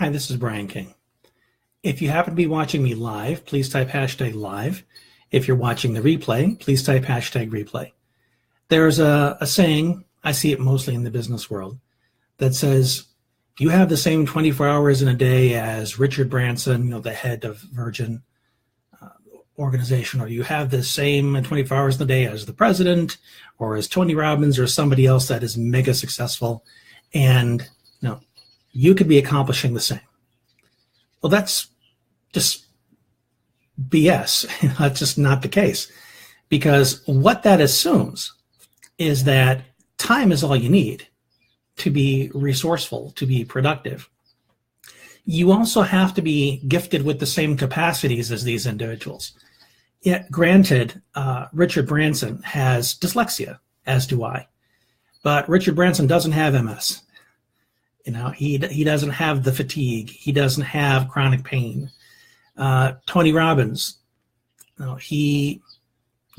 Hi, this is Brian King. If you happen to be watching me live, please type hashtag live. If you're watching the replay, please type hashtag replay. There's a saying, I see it mostly in the business world, that says, you have the same 24 hours in a day as Richard Branson, the head of Virgin organization, or you have the same 24 hours in a day as the president, or as Tony Robbins, or somebody else that is mega successful, and you could be accomplishing the same. Well, that's just BS. That's just not the case, because what that assumes is that time is all you need to be resourceful, to be productive. You also have to be gifted with the same capacities as these individuals. Yet, granted, Richard Branson has dyslexia, as do I, but Richard Branson doesn't have MS. He doesn't have the fatigue. He doesn't have chronic pain. Tony Robbins, he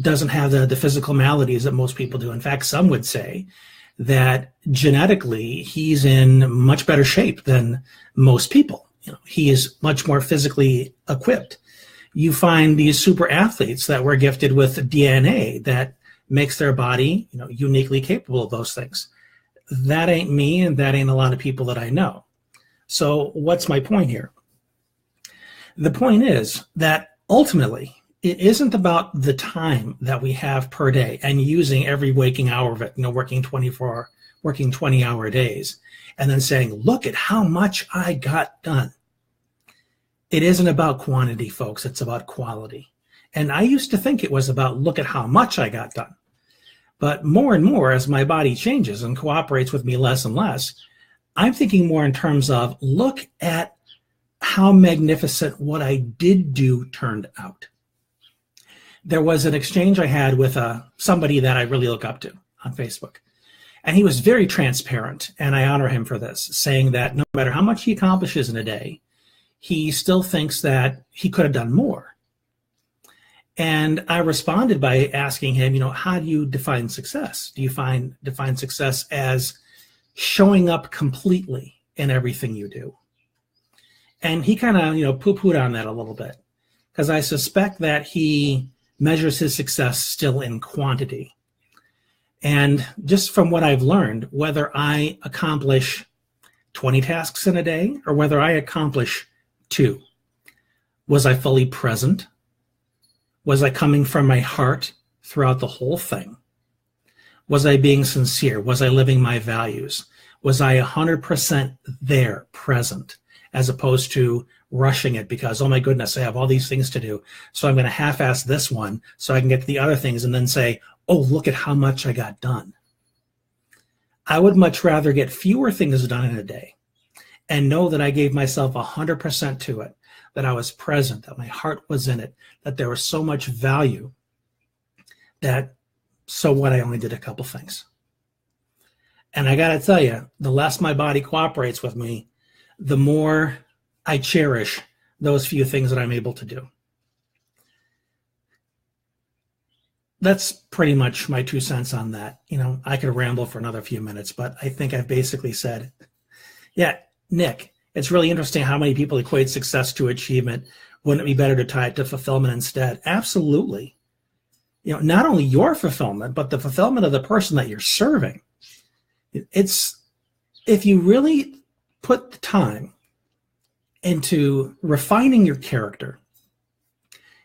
doesn't have the physical maladies that most people do. In fact, some would say that genetically he's in much better shape than most people. He is much more physically equipped. You find these super athletes that were gifted with DNA that makes their body, uniquely capable of those things. That ain't me, and that ain't a lot of people that I know. So what's my point here? The point is that ultimately, it isn't about the time that we have per day and using every waking hour of it, working 20-hour days, and then saying, look at how much I got done. It isn't about quantity, folks. It's about quality. And I used to think it was about look at how much I got done. But more and more, as my body changes and cooperates with me less and less, I'm thinking more in terms of look at how magnificent what I did do turned out. There was an exchange I had with somebody that I really look up to on Facebook. And he was very transparent, and I honor him for this, saying that no matter how much he accomplishes in a day, he still thinks that he could have done more. And I responded by asking him, how do you define success? Do you define success as showing up completely in everything you do? And he kind of, poo-pooed on that a little bit, because I suspect that he measures his success still in quantity. And just from what I've learned, whether I accomplish 20 tasks in a day or whether I accomplish 2, was I fully present? Was I coming from my heart throughout the whole thing? Was I being sincere? Was I living my values? Was I 100% there, present, as opposed to rushing it because, oh my goodness, I have all these things to do, so I'm going to half-ass this one so I can get to the other things and then say, oh, look at how much I got done. I would much rather get fewer things done in a day and know that I gave myself 100% to it, that I was present, that my heart was in it, that there was so much value that, so what, I only did a couple things. And I got to tell you, the less my body cooperates with me, the more I cherish those few things that I'm able to do. That's pretty much my 2 cents on that. I could ramble for another few minutes, but I think I've basically said, yeah, Nick, it's really interesting how many people equate success to achievement. Wouldn't it be better to tie it to fulfillment instead? Absolutely. Not only your fulfillment, but the fulfillment of the person that you're serving. It's, if you really put the time into refining your character,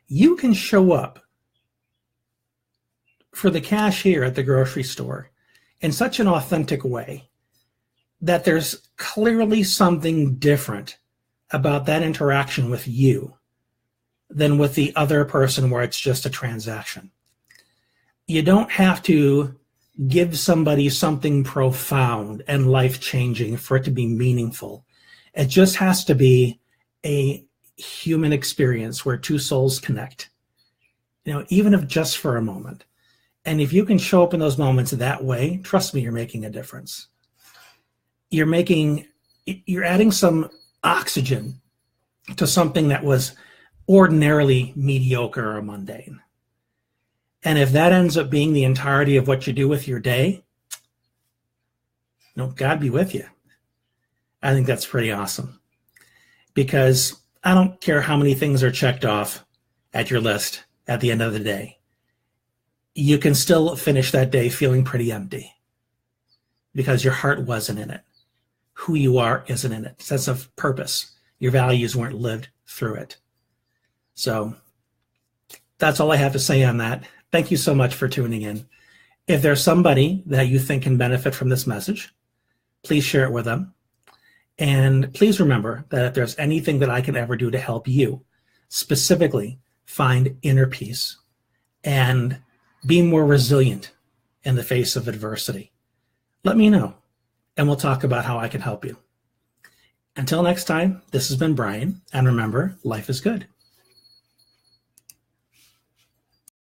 you can show up for the cashier at the grocery store in such an authentic way that there's clearly something different about that interaction with you than with the other person where it's just a transaction. You don't have to give somebody something profound and life-changing for it to be meaningful. It just has to be a human experience where 2 souls connect, even if just for a moment. And if you can show up in those moments that way, trust me, you're making a difference. You're adding some oxygen to something that was ordinarily mediocre or mundane. And if that ends up being the entirety of what you do with your day, God be with you. I think that's pretty awesome. because I don't care how many things are checked off at your list at the end of the day. You can still finish that day feeling pretty empty because your heart wasn't in it. Who you are isn't in it. Sense of purpose. Your values weren't lived through it. So that's all I have to say on that. Thank you so much for tuning in. If there's somebody that you think can benefit from this message, please share it with them. And please remember that if there's anything that I can ever do to help you, specifically find inner peace and be more resilient in the face of adversity, let me know, and we'll talk about how I can help you. Until next time, this has been Brian, and remember, life is good.